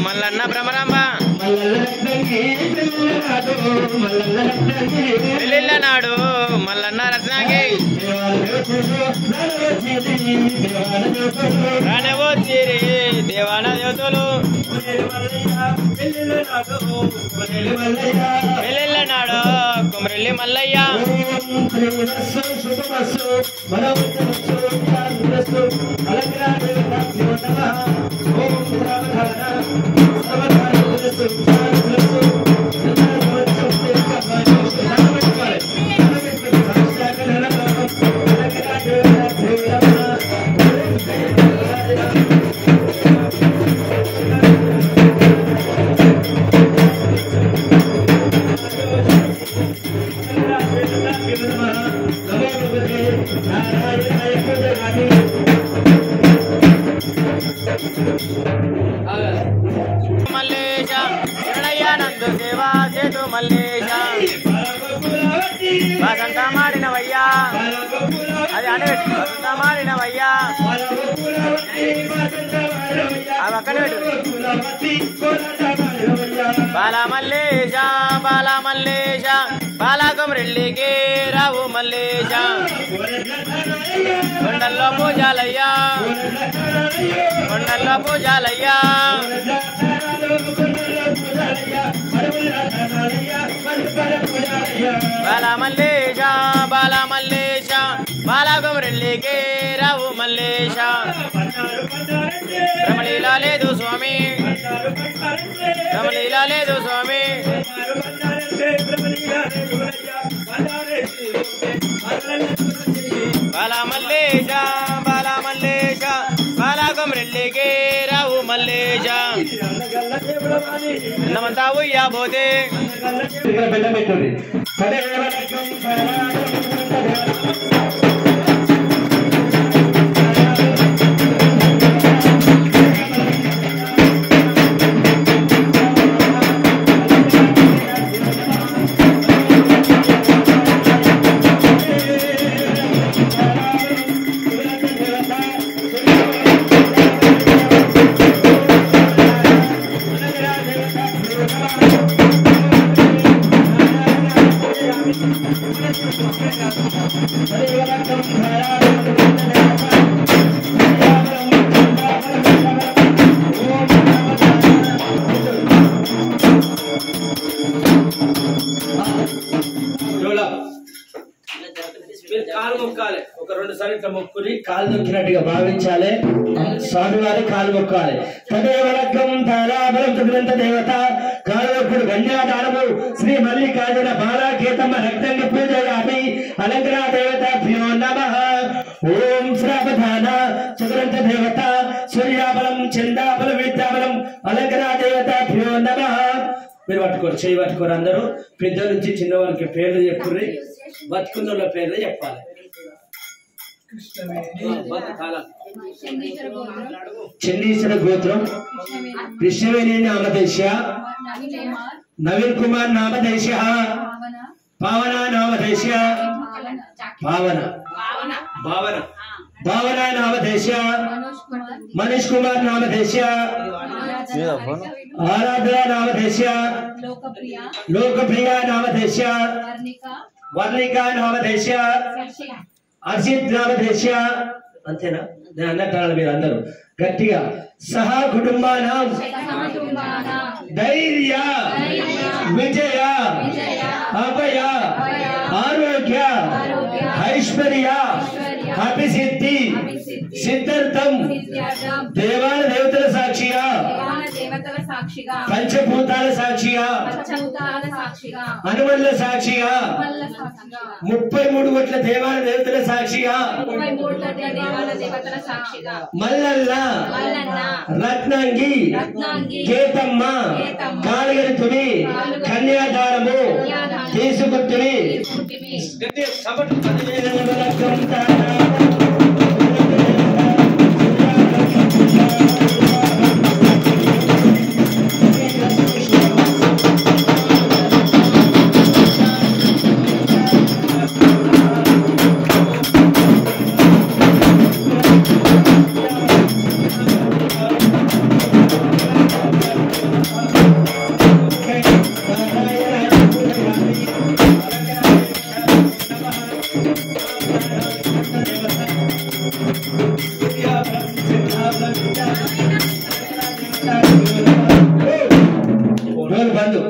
మల్లన్న భ్రమరాంబ పెళ్ళిళ్ళ నాడు మల్లన్న రత్నాగి రానవోచ్చిరి దేవాన దేవతలు పెళ్ళిళ్ళ నాడు కుమరెల్లి మల్లయ్య మల్లేశ శరణయ్యానందు సేవా సేతు మల్లేశ వసంత మాడినవయ్యా అది అనబెట్టు వసంత మాడినవయ్యా అవి అక్కడ పెట్టు బాల మల్లేశ బాల మల్లేశ బాలకుమరెల్లికి రావు మల్లేశ కొండల్లో పూజాలయ్యా కొండల్లో పూజాలయ్యా బాల మల్లేశ బాల మల్లేశ బాలకుమరెల్లికి రావు మల్లేశ రమలీలా లేదు స్వామి రమలీలా లేదు స్వామి బాల మల్లేశ బాల మల్లేశ బాలకుమరెల్లికి రావు మల్లేశ అన్నమంతా ఉయ్యబోతే కాలు మొక్కాలి ఒక 2 సార్లు ఇట్లా మొక్కుని కాలు నొక్కినట్టుగా భావించాలి స్వామివారి కాలు మొక్కాలి తదేవరకం తారాబలం తదివంత దేవత కాలవప్పుడు కన్యాదానము శ్రీ మల్లికార్జున బాలాకేతమ్మ రక్తంగి పూజయామి అలంకరా దేవతాభ్యో నమః ఓం శ్రావధాన చతురంత దేవత సూర్యాబలం చందాబలం విద్యాబలం అలంకరా దేవతాభ్యో నమః మీరు పట్టుకోరు చేయి పట్టుకోరు అందరూ పెద్ద నుంచి చిన్న వారికి పేర్లు చెప్పుర్రి బతుకున్న పేర్లు చెప్పాలి చెన్నీశ్వర గోత్రం కృష్ణవేణి నామదేశ నవీన్ కుమార్ నామదేశ పావన నామదేశ భావన భావన భావన నామదేశ మనీష్ కుమార్ నామదేశ ఆరాధన నామదేశ లోకప్రియ నామదేశ వర్ణిక నామదేశ అర్జిత్ నామదేశ అంతేనా నేను అన్నట్టు మీరు అందరూ గట్టిగా సహా కుటుంబానాం ధైర్య విజయ అభయ ఆరోగ్య ఐశ్వర్య అభిసిద్ధి సిద్ధార్థం దేవాల దేవతల సాక్షిగా పంచభూతాల సాక్షిగా హనుమల్ల సాక్షిగా 33 కోట్ల దేవాల దేవతల సాక్షిగా మల్లల్ల రత్నాంగి కేతమ్మ కాళగరితుని కన్యాదానము తీసుకుంటుని డోలు బంధు